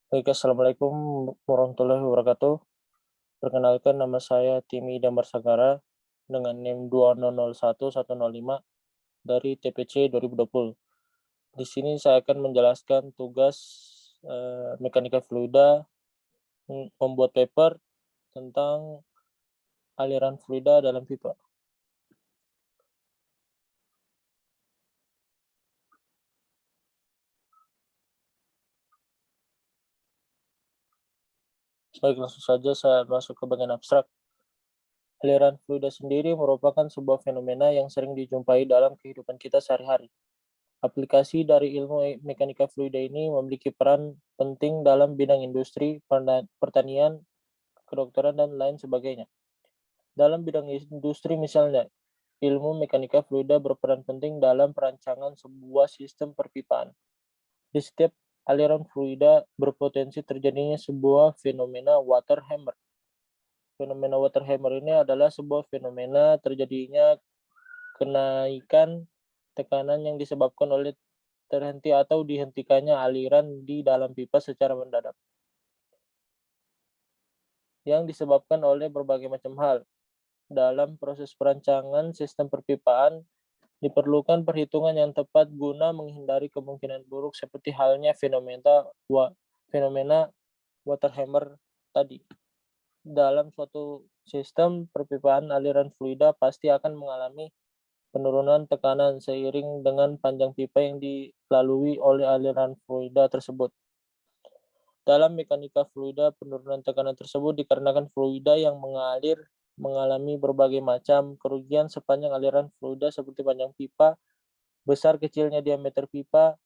Baik, assalamualaikum warahmatullahi wabarakatuh. Perkenalkan, nama saya Timi Damar Sagara dengan NIM 2001105 dari TPC 2020. Di sini saya akan menjelaskan tugas mekanika fluida, membuat paper tentang aliran fluida dalam pipa. Baik, langsung saja saya masuk ke bagian abstrak. Aliran fluida sendiri merupakan sebuah fenomena yang sering dijumpai dalam kehidupan kita sehari-hari. Aplikasi dari ilmu mekanika fluida ini memiliki peran penting dalam bidang industri, pertanian, kedokteran, dan lain sebagainya. Dalam bidang industri misalnya, ilmu mekanika fluida berperan penting dalam perancangan sebuah sistem perpipaan. Di setiap aliran fluida berpotensi terjadinya sebuah fenomena water hammer. Fenomena water hammer ini adalah sebuah fenomena terjadinya kenaikan tekanan yang disebabkan oleh terhenti atau dihentikannya aliran di dalam pipa secara mendadak, yang disebabkan oleh berbagai macam hal. Dalam proses perancangan sistem perpipaan, diperlukan perhitungan yang tepat guna menghindari kemungkinan buruk seperti halnya fenomena water hammer tadi. Dalam suatu sistem perpipaan, aliran fluida pasti akan mengalami penurunan tekanan seiring dengan panjang pipa yang dilalui oleh aliran fluida tersebut. Dalam mekanika fluida, penurunan tekanan tersebut dikarenakan fluida yang mengalir mengalami berbagai macam kerugian sepanjang aliran fluida seperti panjang pipa, besar kecilnya diameter pipa,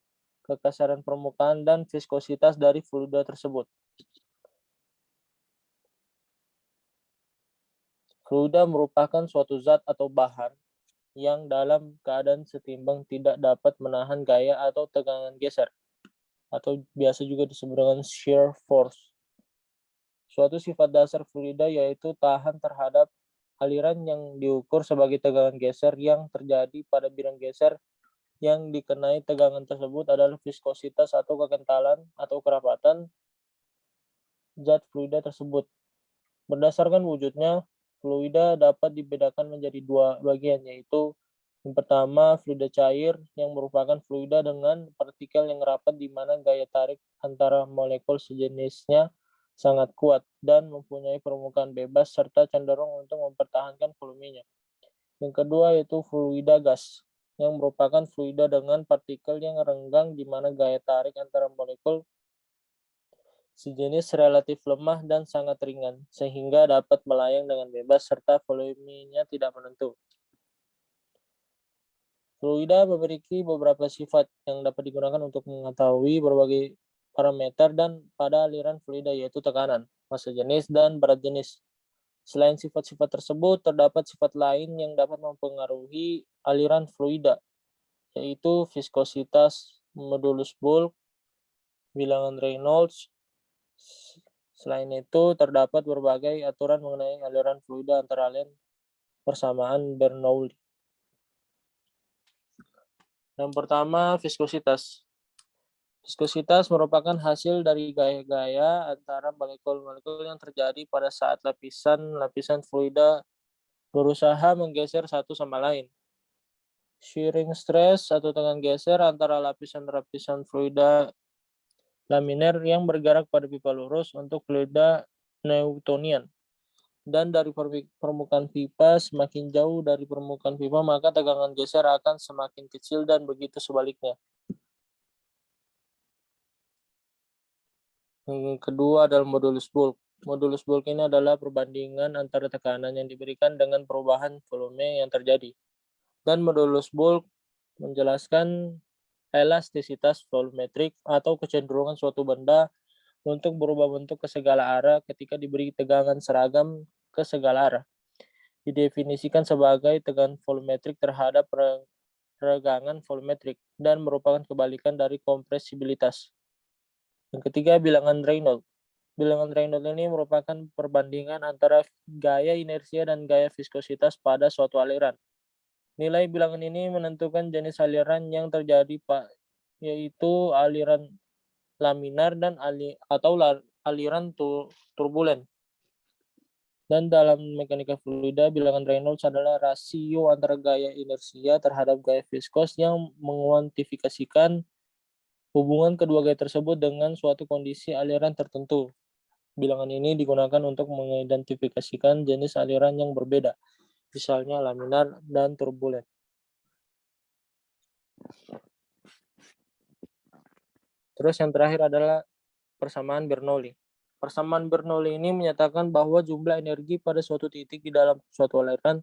kekasaran permukaan, dan viskositas dari fluida tersebut. Fluida merupakan suatu zat atau bahan yang dalam keadaan setimbang tidak dapat menahan gaya atau tegangan geser, atau biasa juga disebut dengan shear force. Suatu sifat dasar fluida yaitu tahan terhadap aliran yang diukur sebagai tegangan geser yang terjadi pada bidang geser yang dikenai tegangan tersebut adalah viskositas atau kekentalan atau kerapatan zat fluida tersebut. Berdasarkan wujudnya, fluida dapat dibedakan menjadi dua bagian, yaitu yang pertama, fluida cair, yang merupakan fluida dengan partikel yang rapat di mana gaya tarik antara molekul sejenisnya sangat kuat dan mempunyai permukaan bebas serta cenderung untuk mempertahankan volumenya. Yang kedua yaitu fluida gas, yang merupakan fluida dengan partikel yang renggang di mana gaya tarik antara molekul sejenis relatif lemah dan sangat ringan, sehingga dapat melayang dengan bebas serta volumenya tidak menentu. Fluida memiliki beberapa sifat yang dapat digunakan untuk mengetahui berbagai parameter dan pada aliran fluida, yaitu tekanan, massa jenis, dan berat jenis. Selain sifat-sifat tersebut, terdapat sifat lain yang dapat mempengaruhi aliran fluida, yaitu viskositas, modulus bulk, bilangan Reynolds. Selain itu, terdapat berbagai aturan mengenai aliran fluida antara lain persamaan Bernoulli. Yang pertama, viskositas. Viskositas merupakan hasil dari gaya-gaya antara molekul-molekul yang terjadi pada saat lapisan-lapisan fluida berusaha menggeser satu sama lain. Shearing stress atau tegangan geser antara lapisan-lapisan fluida laminer yang bergerak pada pipa lurus untuk fluida Newtonian. Dan dari permukaan pipa semakin jauh dari permukaan pipa, maka tegangan geser akan semakin kecil dan begitu sebaliknya. Yang kedua adalah modulus bulk. Modulus bulk ini adalah perbandingan antara tekanan yang diberikan dengan perubahan volume yang terjadi. Dan modulus bulk menjelaskan elastisitas volumetrik atau kecenderungan suatu benda untuk berubah bentuk ke segala arah ketika diberi tegangan seragam ke segala arah. Didefinisikan sebagai tegangan volumetrik terhadap regangan volumetrik dan merupakan kebalikan dari kompresibilitas. Yang ketiga, bilangan Reynolds. Bilangan Reynolds ini merupakan perbandingan antara gaya inersia dan gaya viskositas pada suatu aliran. Nilai bilangan ini menentukan jenis aliran yang terjadi, yaitu aliran laminar, dan aliran turbulen. Dan dalam mekanika fluida, bilangan Reynolds adalah rasio antara gaya inersia terhadap gaya viskos yang menguantifikasikan hubungan kedua gaya tersebut dengan suatu kondisi aliran tertentu. Bilangan ini digunakan untuk mengidentifikasikan jenis aliran yang berbeda, misalnya laminar dan turbulen. Terus yang terakhir adalah persamaan Bernoulli. Persamaan Bernoulli ini menyatakan bahwa jumlah energi pada suatu titik di dalam suatu aliran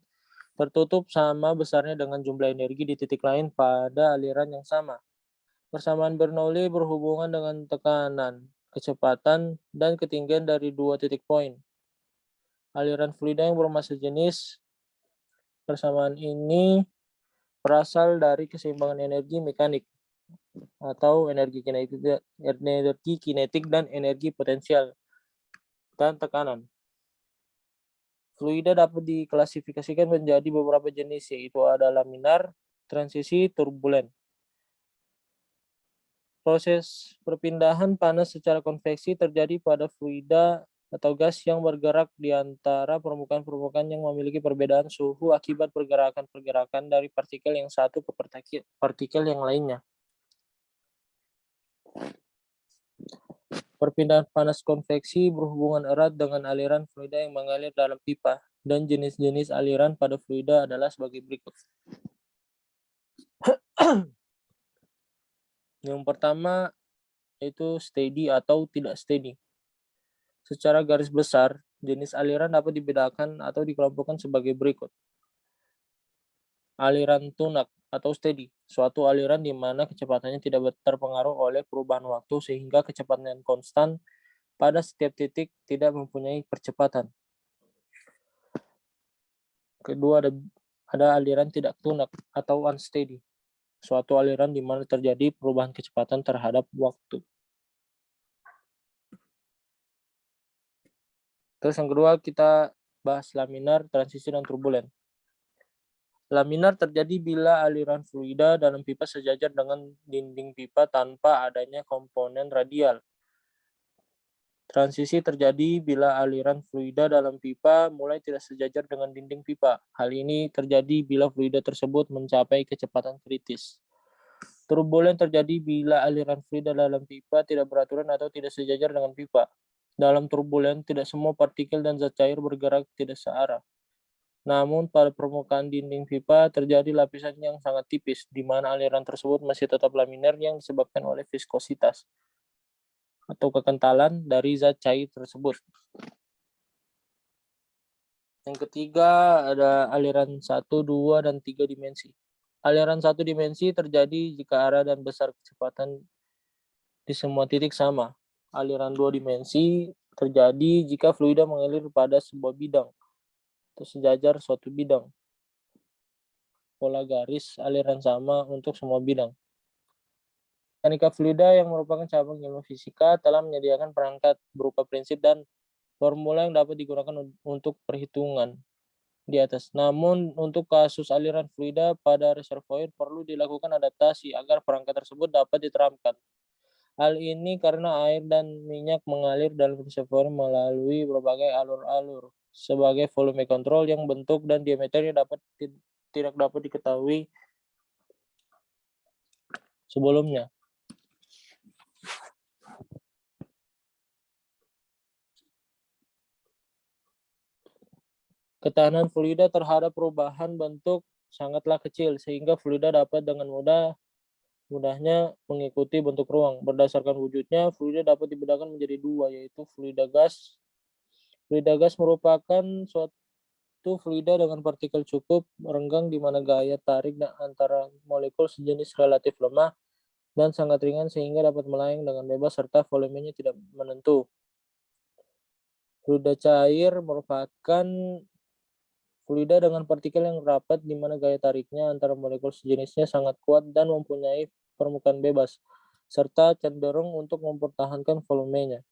tertutup sama besarnya dengan jumlah energi di titik lain pada aliran yang sama. Persamaan Bernoulli berhubungan dengan tekanan, kecepatan, dan ketinggian dari dua titik poin. Aliran fluida yang bermassa jenis persamaan ini berasal dari keseimbangan energi mekanik atau energi kinetik dan energi potensial dan tekanan. Fluida dapat diklasifikasikan menjadi beberapa jenis, yaitu ada laminar, transisi, turbulen. Proses perpindahan panas secara konveksi terjadi pada fluida atau gas yang bergerak di antara permukaan-permukaan yang memiliki perbedaan suhu akibat pergerakan-pergerakan dari partikel yang satu ke partikel yang lainnya. Perpindahan panas konveksi berhubungan erat dengan aliran fluida yang mengalir dalam pipa, dan jenis-jenis aliran pada fluida adalah sebagai berikut. Yang pertama yaitu steady atau tidak steady. Secara garis besar, jenis aliran dapat dibedakan atau dikelompokkan sebagai berikut. Aliran tunak atau steady, suatu aliran di mana kecepatannya tidak terpengaruh oleh perubahan waktu sehingga kecepatan konstan pada setiap titik tidak mempunyai percepatan. Kedua, ada aliran tidak tunak atau unsteady, suatu aliran di mana terjadi perubahan kecepatan terhadap waktu. Terus yang kedua kita bahas laminar, transisi, dan turbulen. Laminar terjadi bila aliran fluida dalam pipa sejajar dengan dinding pipa tanpa adanya komponen radial. Transisi terjadi bila aliran fluida dalam pipa mulai tidak sejajar dengan dinding pipa. Hal ini terjadi bila fluida tersebut mencapai kecepatan kritis. Turbulen terjadi bila aliran fluida dalam pipa tidak beraturan atau tidak sejajar dengan pipa. Dalam turbulen, tidak semua partikel dan zat cair bergerak tidak searah. Namun, pada permukaan dinding pipa terjadi lapisan yang sangat tipis, di mana aliran tersebut masih tetap laminar yang disebabkan oleh viskositas atau kekentalan dari zat cair tersebut. Yang ketiga ada aliran 1, 2, dan 3 dimensi. Aliran 1 dimensi terjadi jika arah dan besar kecepatan di semua titik sama. Aliran 2 dimensi terjadi jika fluida mengalir pada sebuah bidang atau sejajar suatu bidang. Pola garis aliran sama untuk semua bidang. Mekanika fluida yang merupakan cabang ilmu fisika telah menyediakan perangkat berupa prinsip dan formula yang dapat digunakan untuk perhitungan di atas. Namun, untuk kasus aliran fluida pada reservoir perlu dilakukan adaptasi agar perangkat tersebut dapat diterapkan. Hal ini karena air dan minyak mengalir dalam reservoir melalui berbagai alur-alur. Sebagai volume kontrol yang bentuk dan diameternya tidak dapat diketahui sebelumnya. Ketahanan fluida terhadap perubahan bentuk sangatlah kecil, sehingga fluida dapat dengan mudahnya mengikuti bentuk ruang. Berdasarkan wujudnya, fluida dapat dibedakan menjadi dua, yaitu fluida gas. Fluida gas merupakan suatu fluida dengan partikel cukup renggang di mana gaya tarik antara molekul sejenis relatif lemah dan sangat ringan sehingga dapat melayang dengan bebas serta volumenya tidak menentu. Fluida cair merupakan fluida dengan partikel yang rapat di mana gaya tariknya antara molekul sejenisnya sangat kuat dan mempunyai permukaan bebas, serta cenderung untuk mempertahankan volumenya.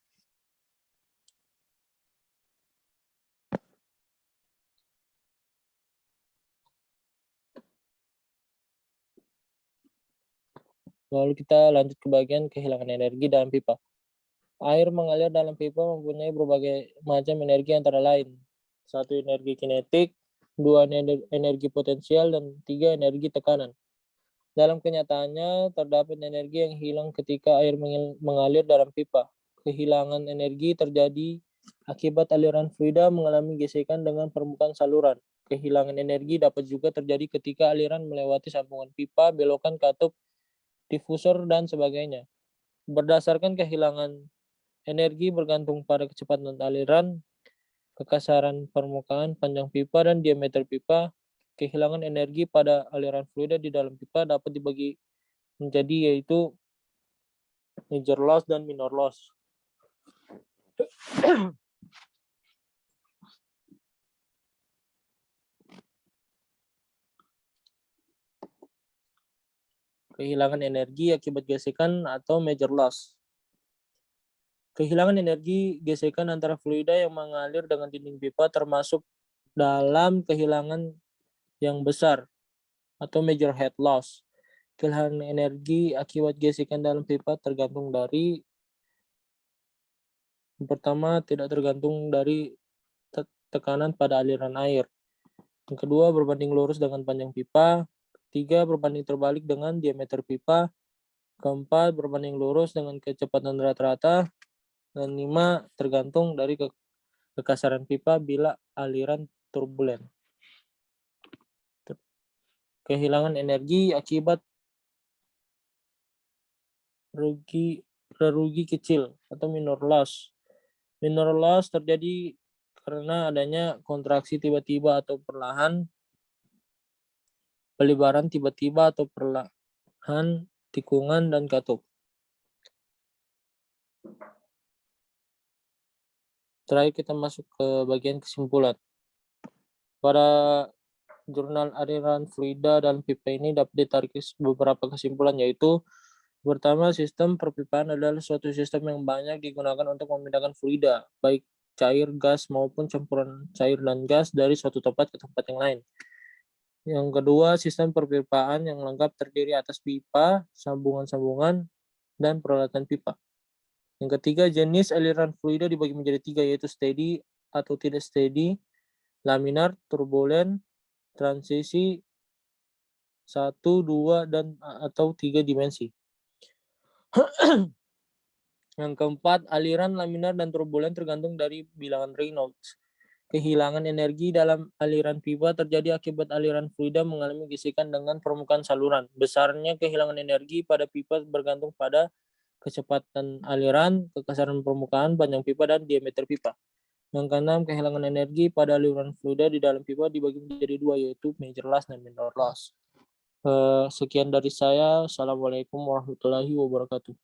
Lalu kita lanjut ke bagian kehilangan energi dalam pipa. Air mengalir dalam pipa mempunyai berbagai macam energi antara lain. 1. Energi kinetik, 2. Energi potensial, dan 3. Energi tekanan. Dalam kenyataannya, terdapat energi yang hilang ketika air mengalir dalam pipa. Kehilangan energi terjadi akibat aliran fluida mengalami gesekan dengan permukaan saluran. Kehilangan energi dapat juga terjadi ketika aliran melewati sambungan pipa, belokan katup, difusor, dan sebagainya. Berdasarkan kehilangan energi bergantung pada kecepatan aliran, kekasaran permukaan, panjang pipa, dan diameter pipa. Kehilangan energi pada aliran fluida di dalam pipa dapat dibagi menjadi yaitu major loss dan minor loss. Kehilangan energi akibat gesekan atau major loss. Kehilangan energi gesekan antara fluida yang mengalir dengan dinding pipa termasuk dalam kehilangan yang besar atau major head loss. Kehilangan energi akibat gesekan dalam pipa tergantung dari yang pertama, tidak tergantung dari tekanan pada aliran air. Yang kedua, berbanding lurus dengan panjang pipa. Ketiga, berbanding terbalik dengan diameter pipa. Keempat, berbanding lurus dengan kecepatan rata-rata. Dan 5, tergantung dari kekasaran pipa bila aliran turbulen. Kehilangan energi akibat rugi kecil atau minor loss. Minor loss terjadi karena adanya kontraksi tiba-tiba atau perlahan, pelebaran tiba-tiba atau perlahan, tikungan, dan katup. Terakhir kita masuk ke bagian kesimpulan. Pada jurnal aliran fluida dalam pipa ini dapat ditarik beberapa kesimpulan, yaitu pertama, sistem perpipaan adalah suatu sistem yang banyak digunakan untuk memindahkan fluida, baik cair, gas, maupun campuran cair dan gas dari suatu tempat ke tempat yang lain. Yang kedua, sistem perpipaan yang lengkap terdiri atas pipa, sambungan-sambungan, dan peralatan pipa. Yang ketiga, jenis aliran fluida dibagi menjadi 3, yaitu steady atau tidak steady, laminar, turbulen, transisi 1, 2, dan atau 3 dimensi. Yang keempat, aliran laminar dan turbulen tergantung dari bilangan Reynolds. Kehilangan energi dalam aliran pipa terjadi akibat aliran fluida mengalami gesekan dengan permukaan saluran. Besarnya kehilangan energi pada pipa bergantung pada kecepatan aliran, kekasaran permukaan, panjang pipa, dan diameter pipa. Yang keenam, kehilangan energi pada aliran fluida di dalam pipa dibagi menjadi 2, yaitu major loss dan minor loss. Sekian dari saya. Assalamualaikum warahmatullahi wabarakatuh.